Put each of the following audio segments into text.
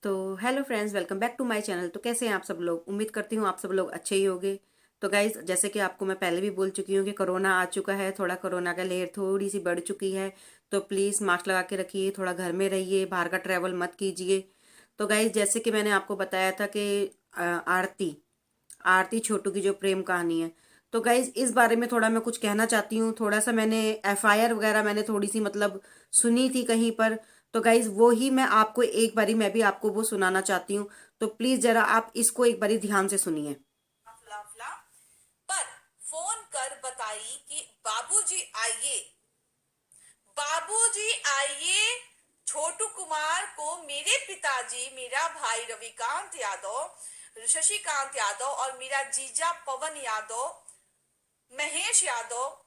तो hello friends, welcome back to my channel. तो कैसे हैं आप सब लोग? उम्मीद करती हूँ आप सब लोग अच्छे ही होंगे। तो गाइज, जैसे कि आपको मैं पहले भी बोल चुकी हूँ कि कोरोना आ चुका है, थोड़ा कोरोना का लहर थोड़ी सी बढ़ चुकी है। तो प्लीज़ मास्क लगा के रखिए, थोड़ा घर में रहिए, बाहर का ट्रैवल मत कीजिए। तो गाइज, जैसे कि मैंने आपको बताया था कि आरती आरती छोटू की जो प्रेम कहानी है, तो गाइज इस बारे में थोड़ा मैं कुछ कहना चाहती हूँ। थोड़ा सा मैंने एफआईआर वगैरह मैंने थोड़ी सी मतलब सुनी थी कहीं पर। तो गाइज वो ही मैं आपको एक बारी मैं भी आपको वो सुनाना चाहती हूँ। तो प्लीज जरा आप इसको एक बारी ध्यान से सुनिए। फला पर फोन कर बताई कि बाबूजी आइए, बाबूजी आइए। छोटू कुमार को मेरे पिताजी, मेरा भाई रविकांत यादव, शशिकांत यादव और मेरा जीजा पवन यादव, महेश यादव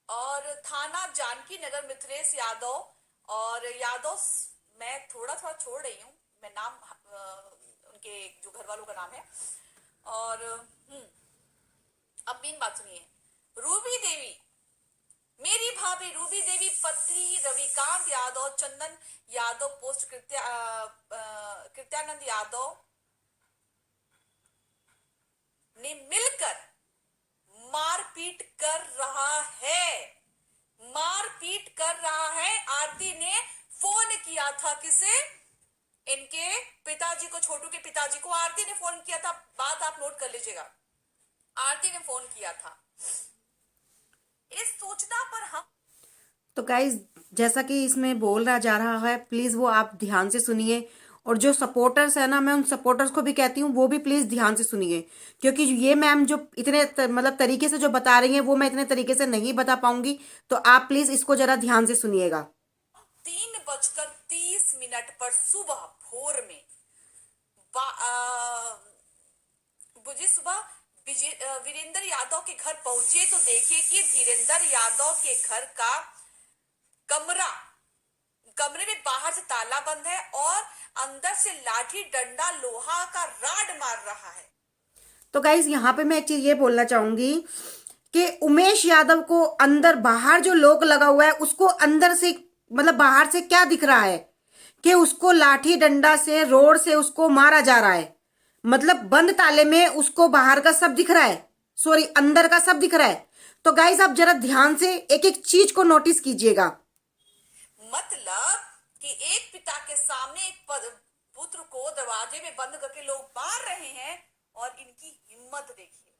और थाना जानकी नगर मिथिलेश यादव और यादव। मैं थोड़ा थोड़ा छोड़ रही हूँ, मैं नाम उनके जो घर वालों का नाम है। और अब मेन बात सुनिए। रूबी देवी, मेरी भाभी रूबी देवी, पति रविकांत यादव, चंदन यादव, पोस्ट कृत्यानंद यादव ने मिलकर मारपीट कर रहा है, मारपीट कर रहा है। आरती ने फोन किया था किसे? इनके पिताजी को, छोटू के पिताजी को आरती ने फोन किया था। बात आप नोट कर लीजिएगा, आरती ने फोन किया था। इस सूचना पर हम तो गाइज, जैसा कि इसमें बोला जा रहा है, प्लीज वो आप ध्यान से सुनिए। और जो सपोर्टर्स है ना, मैं उन सपोर्टर्स को भी कहती हूँ वो भी प्लीज ध्यान से सुनिए। क्योंकि ये मैम जो इतने मतलब तरीके से जो बता रही हैं वो मैं इतने तरीके से नहीं बता पाऊंगी। तो आप प्लीज इसको जरा ध्यान से सुनिएगा। 3:30 पर सुबह भोर में बुझी सुबह वीरेंद्र यादव के घर पहुंचे तो देखिए कि धीरेंद्र यादव के घर का कमरा कमरे में बाहर से ताला बंद है और अंदर से लाठी डंडा लोहा का राड मार रहा है। तो गाइज, यहाँ पे मैं एक चीज ये बोलना चाहूंगी कि उमेश यादव को अंदर बाहर जो लोक लगा हुआ है उसको अंदर से मतलब बाहर से क्या दिख रहा है कि उसको लाठी डंडा से रोड से उसको मारा जा रहा है। मतलब बंद ताले में उसको बाहर का सब दिख रहा है, सॉरी अंदर का सब दिख रहा है। तो गाइज, आप जरा ध्यान से एक एक चीज को नोटिस कीजिएगा। मतलब कि एक पिता के सामने एक पुत्र को दरवाजे में बंद करके लोग मार रहे हैं और इनकी हिम्मत देखिए।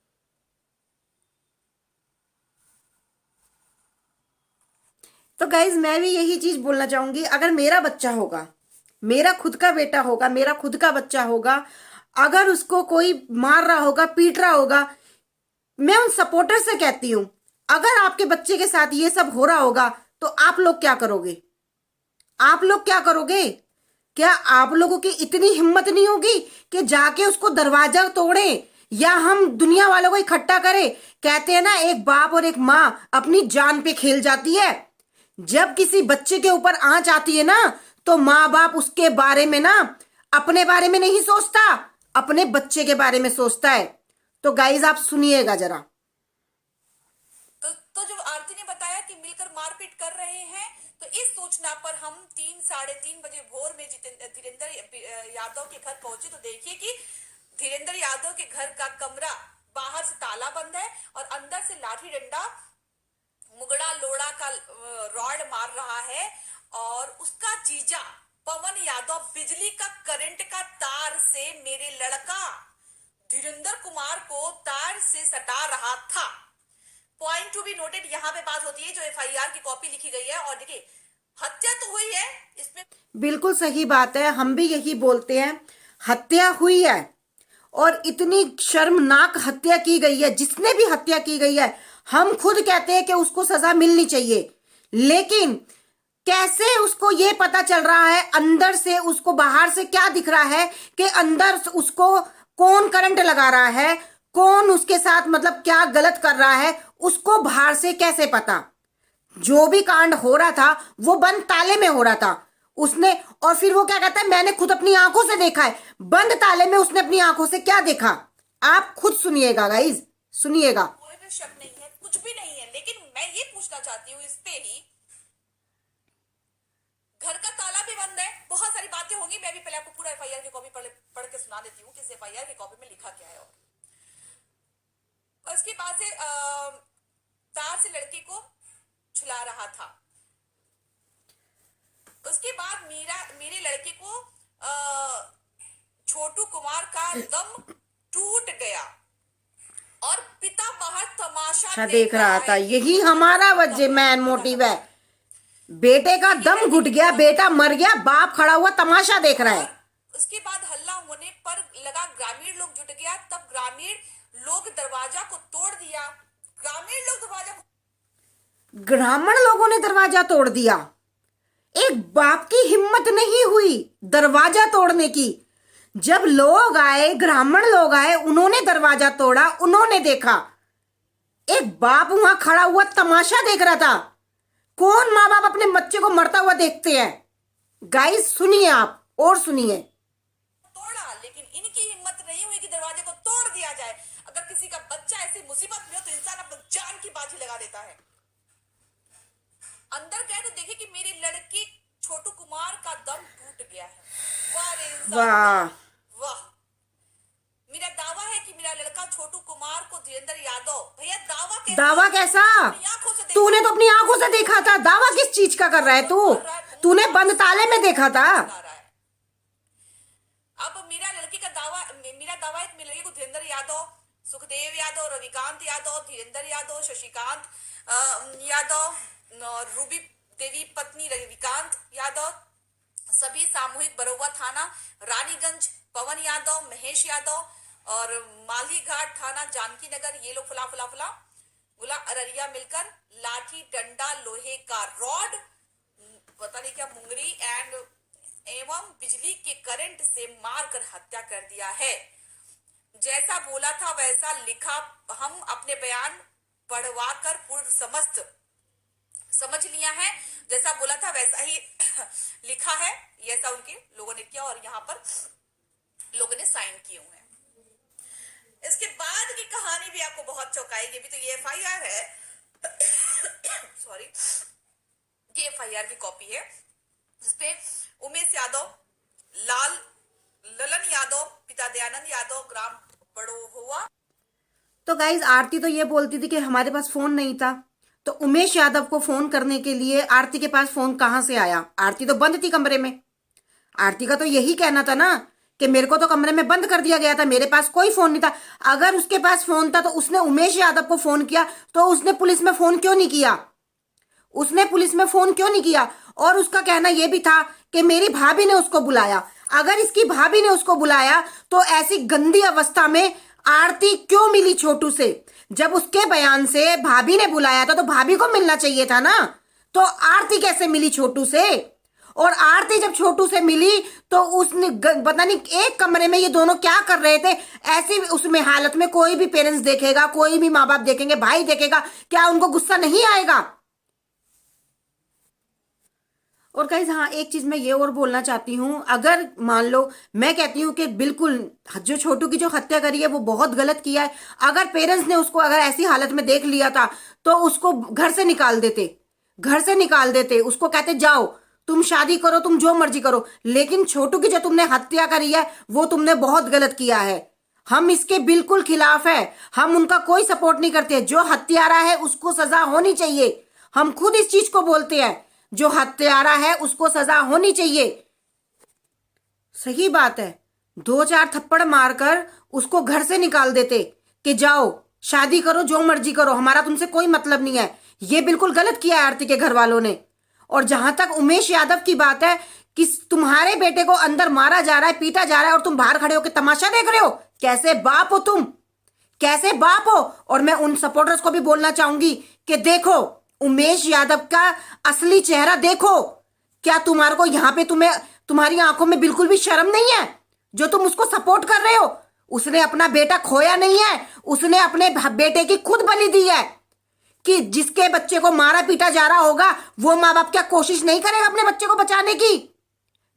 तो गाइज, मैं भी यही चीज बोलना चाहूंगी, अगर मेरा बच्चा होगा, मेरा खुद का बेटा होगा, मेरा खुद का बच्चा होगा, अगर उसको कोई मार रहा होगा, पीट रहा होगा, मैं उन सपोर्टर से कहती हूं, अगर आपके बच्चे के साथ ये सब हो रहा होगा तो आप लोग क्या करोगे? आप लोग क्या करोगे? क्या आप लोगों की इतनी हिम्मत नहीं होगी कि जाके उसको दरवाजा तोड़े या हम दुनिया वालों को इकट्ठा करें? कहते हैं ना, एक बाप और एक माँ अपनी जान पे खेल जाती है। जब किसी बच्चे के ऊपर आंच आती है ना, तो माँ बाप उसके बारे में ना अपने बारे में नहीं सोचता, अपने बच्चे के बारे में सोचता है। तो गाइज, आप सुनिएगा जरा। तो जब आरती ने बताया कि मिलकर मारपीट कर रहे हैं, तो इस सूचना पर हम 3 साढ़े 3 बजे भोर में धीरेंद्र यादव के घर पहुंचे तो देखिए कि धीरेंद्र यादव के घर का कमरा बाहर से ताला बंद है और अंदर से लाठी डंडा मुगड़ा लोड़ा का रॉड मार रहा है। और उसका जीजा पवन यादव बिजली का करंट का तार से मेरे लड़का धीरेंद्र कुमार को तार से सटा रहा था। पॉइंट टू बी नोटेड, यहाँ पे बात होती है जो एफआईआर की कॉपी लिखी गई है। और देखिए, हत्या तो हुई है इसमें। बिल्कुल सही बात है, हम भी यही बोलते हैं, हत्या हुई है। और इतनी शर्मनाक हत्या की गई है, जिसने भी हत्या की गई है, हम खुद कहते हैं कि उसको सजा मिलनी चाहिए। लेकिन कैसे उसको ये पता चल रहा है अंदर से, उसको बाहर से क्या दिख रहा है कि अंदर उसको कौन करंट लगा रहा है, कौन उसके साथ मतलब क्या गलत कर रहा है, उसको बाहर से कैसे पता? जो भी कांड हो रहा था वो बंद ताले में हो रहा था उसने। और फिर वो क्या कहता है, मैंने खुद अपनी आंखों से देखा है। बंद ताले में उसने अपनी आंखों से क्या देखा? आप खुद सुनिएगा गाइज, सुनिएगा। कोई भी शक नहीं है, कुछ भी नहीं है। लेकिन मैं ये पूछना चाहती हूँ इस पे ही, घर का ताला भी बंद है, बहुत सारी बातें होंगी। मैं भी पहले आपको पूरा एफआईआर की कॉपी पढ़ के सुना देती हूँ कि इस एफआईआर की कॉपी में लिखा क्या है। और उसके बाद से तार से लड़के को झुला रहा था। उसके बाद मेरे लड़के को छोटू कुमार का दम टूट गया और पिता बाहर तमाशा देख रहा था। यही हमारा वजह मैन मोटिव है। बेटे का दम घुट गया, बेटा मर गया, बाप खड़ा हुआ तमाशा देख रहा है। उसके बाद हल्ला होने पर लगा ग्रामीण लोग जुट गया, तब ग्रामीण लोग दरवाजा को तोड़ दिया। ब्राह्मण लोगों ने दरवाजा तोड़ दिया। एक बाप की हिम्मत नहीं हुई दरवाजा तोड़ने की। जब लोग आए, ब्राह्मण लोग आए, उन्होंने दरवाजा तोड़ा, उन्होंने देखा एक बाप वहां खड़ा हुआ तमाशा देख रहा था। कौन माँ बाप अपने बच्चे को मरता हुआ देखते हैं? गाइस सुनिए आप और सुनिए। तोड़ा, लेकिन इनकी हिम्मत नहीं हुई कि दरवाजे को तोड़ दिया जाए। अगर किसी का बच्चा ऐसी मुसीबत में हो तो इंसान अपनी जान की बाजी लगा देता है। अंदर गए तो देखे कि मेरे लड़के छोटू कुमार का दम टूट गया है। वाह रे इंसान, वाह। मेरा दावा है कि मेरा लड़का छोटू कुमार को धीरेंद्र यादव, भैया दावा कैसा? तूने तो अपनी आंखों से देखा था। दावा किस चीज का कर रहा है तू? तूने बंद ताले में देखा था। अब मेरा लड़के का दावा, मेरा दावा है कि मेरे लड़के को धीरेंद्र यादव, सुखदेव यादव, रविकांत यादव, धीरेंद्र यादव, शशिकांत यादव, रूबी देवी पत्नी रविकांत यादव, सभी सामूहिक बरौवा थाना, रानीगंज पवन यादव, महेश यादव और माली घाट थाना जानकी नगर, ये लोग फुला अररिया मिलकर लाठी डंडा लोहे का रॉड, पता नहीं क्या मुंगरी एवं बिजली के करंट से मारकर हत्या कर दिया है। जैसा बोला था वैसा लिखा। हम अपने बयान पढ़वा कर पूर्व समझ लिया है। जैसा बोला था वैसा ही लिखा है, ऐसा उनके लोगों ने किया और यहाँ पर लोगों ने साइन किए हुए हैं। इसके बाद की कहानी भी आपको बहुत चौंकाएगी। भी तो ये एफआईआर है सॉरी, ये एफआईआर की कॉपी है जिसपे उमेश यादव, ललन यादव, पिता दयानंद यादव, ग्राम बड़ोहुआ। तो गाइज आरती तो ये बोलती थी कि हमारे पास फोन नहीं था, तो उमेश यादव को फोन करने के लिए आरती के पास फोन कहां से आया? आरती तो बंद थी कमरे में। आरती का तो यही कहना था ना कि मेरे को तो कमरे में बंद कर दिया गया था, मेरे पास कोई फोन नहीं था। अगर उसके पास फोन था तो उसने उमेश यादव को फोन किया, तो उसने पुलिस में फोन क्यों नहीं किया? और उसका कहना यह भी था कि मेरी भाभी ने उसको बुलाया। अगर इसकी भाभी ने उसको बुलाया तो ऐसी गंदी अवस्था में आरती क्यों मिली छोटू से? जब उसके बयान से भाभी ने बुलाया था तो भाभी को मिलना चाहिए था ना। तो आरती कैसे मिली छोटू से? और आरती जब छोटू से मिली तो उसने पता नहीं एक कमरे में ये दोनों क्या कर रहे थे। ऐसी उसमें हालत में कोई भी पेरेंट्स देखेगा, कोई भी माँ बाप देखेंगे, भाई देखेगा, क्या उनको गुस्सा नहीं आएगा? और गाइस हाँ, एक चीज मैं ये और बोलना चाहती हूँ। अगर मान लो, मैं कहती हूँ कि बिल्कुल जो छोटू की जो हत्या करी है वो बहुत गलत किया है। अगर पेरेंट्स ने उसको अगर ऐसी हालत में देख लिया था तो उसको घर से निकाल देते, उसको कहते जाओ तुम शादी करो, तुम जो मर्जी करो। लेकिन छोटू की जो तुमने हत्या करी है वो तुमने बहुत गलत किया है। हम इसके बिल्कुल खिलाफ है, हम उनका कोई सपोर्ट नहीं करते। जो हत्यारा है उसको सजा होनी चाहिए। हम खुद इस चीज को बोलते हैं, जो हत्यारा है उसको सजा होनी चाहिए। सही बात है, 2-4 थप्पड़ मारकर उसको घर से निकाल देते कि जाओ शादी करो, जो मर्जी करो, हमारा तुमसे कोई मतलब नहीं है। ये बिल्कुल गलत किया है आरती के घर वालों ने। और जहां तक उमेश यादव की बात है कि तुम्हारे बेटे को अंदर मारा जा रहा है, पीटा जा रहा है और तुम बाहर खड़े होकर तमाशा देख रहे हो, कैसे बाप हो तुम? कैसे बाप हो? और मैं उन सपोर्टर्स को भी बोलना चाहूंगी कि देखो उमेश यादव का असली चेहरा देखो। क्या तुम्हारे को यहाँ पे तुम्हारी आंखों में बिल्कुल भी शर्म नहीं है जो तुम उसको सपोर्ट कर रहे हो? उसने अपना बेटा खोया नहीं है, उसने अपने बेटे की खुद बलि दी है। कि जिसके बच्चे को मारा पीटा जा रहा होगा वो माँ बाप क्या कोशिश नहीं करेगा अपने बच्चे को बचाने की?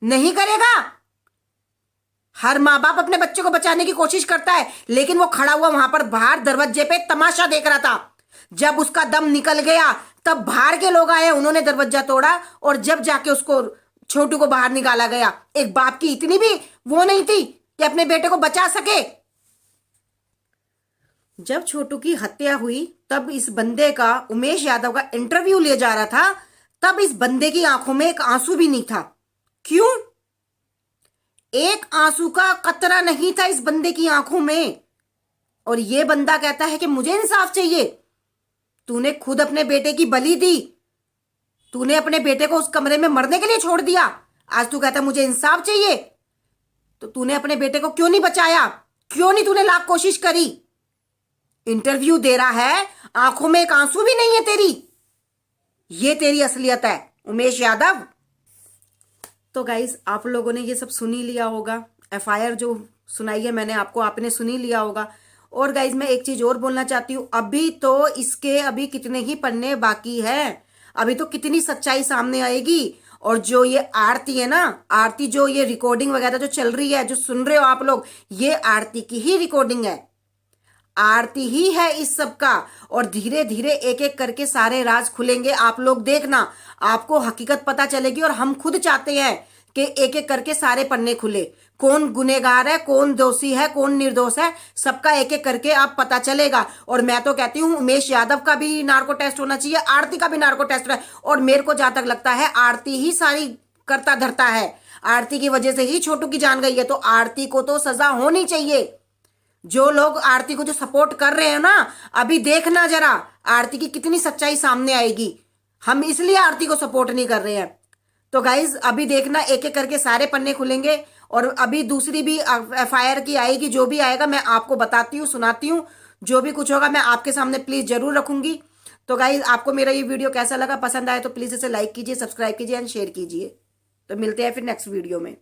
नहीं करेगा। हर माँ बाप अपने बच्चे को बचाने की कोशिश करता है, लेकिन वो खड़ा हुआ वहां पर बाहर दरवाजे पे तमाशा देख रहा था। जब उसका दम निकल गया तब बाहर के लोग आए, उन्होंने दरवाजा तोड़ा और जब जाके उसको छोटू को बाहर निकाला गया। एक बाप की इतनी भी वो नहीं थी कि अपने बेटे को बचा सके। जब छोटू की हत्या हुई तब इस बंदे का, उमेश यादव का इंटरव्यू लिया जा रहा था, तब इस बंदे की आंखों में एक आंसू भी नहीं था। क्यों? एक आंसू का कतरा नहीं था इस बंदे की आंखों में। और ये बंदा कहता है कि मुझे इंसाफ चाहिए। तूने खुद अपने बेटे की बलि दी, तूने अपने बेटे को उस कमरे में मरने के लिए छोड़ दिया, आज तू कहता मुझे इंसाफ चाहिए। तो तूने अपने बेटे को क्यों नहीं बचाया? क्यों नहीं तूने लाख कोशिश करी? इंटरव्यू दे रहा है, आंखों में एक आंसू भी नहीं है तेरी। ये तेरी असलियत है उमेश यादव। तो गाइस, आप लोगों ने ये सब सुन ही लिया होगा। एफआईआर जो सुनाई है मैंने आपको, आपने सुन ही लिया होगा। और गाइस, मैं एक चीज और बोलना चाहती हूँ, अभी तो इसके अभी कितने ही पन्ने बाकी है, अभी तो कितनी सच्चाई सामने आएगी। और जो ये आरती है ना, आरती जो ये रिकॉर्डिंग वगैरह जो चल रही है, जो सुन रहे हो आप लोग, ये आरती की ही रिकॉर्डिंग है, आरती ही है इस सब का। और धीरे धीरे एक एक करके सारे राज खुलेंगे। आप लोग देखना, आपको हकीकत पता चलेगी। और हम खुद चाहते हैं कि एक एक करके सारे पन्ने खुले, कौन गुनेगार है, कौन दोषी है, कौन निर्दोष है, सबका एक एक करके आप पता चलेगा। और मैं तो कहती हूँ उमेश यादव का भी नार्को टेस्ट होना चाहिए, आरती का भी नार्को टेस्ट है। और मेरे को जहां तक लगता है आरती ही सारी करता धरता है, आरती की वजह से ही छोटू की जान गई है। तो आरती को तो सजा होनी चाहिए। जो लोग आरती को जो सपोर्ट कर रहे हैं ना, अभी देखना जरा आरती की कितनी सच्चाई सामने आएगी। हम इसलिए आरती को सपोर्ट नहीं कर रहे हैं। तो गाइज, अभी देखना एक एक करके सारे पन्ने खुलेंगे। और अभी दूसरी भी एफआईआर की आएगी, जो भी आएगा मैं आपको बताती हूँ, सुनाती हूँ। जो भी कुछ होगा मैं आपके सामने प्लीज जरूर रखूंगी। तो गाइज, आपको मेरा ये वीडियो कैसा लगा, पसंद आए तो प्लीज इसे लाइक कीजिए, सब्सक्राइब कीजिए एंड शेयर कीजिए। तो मिलते हैं फिर नेक्स्ट वीडियो में।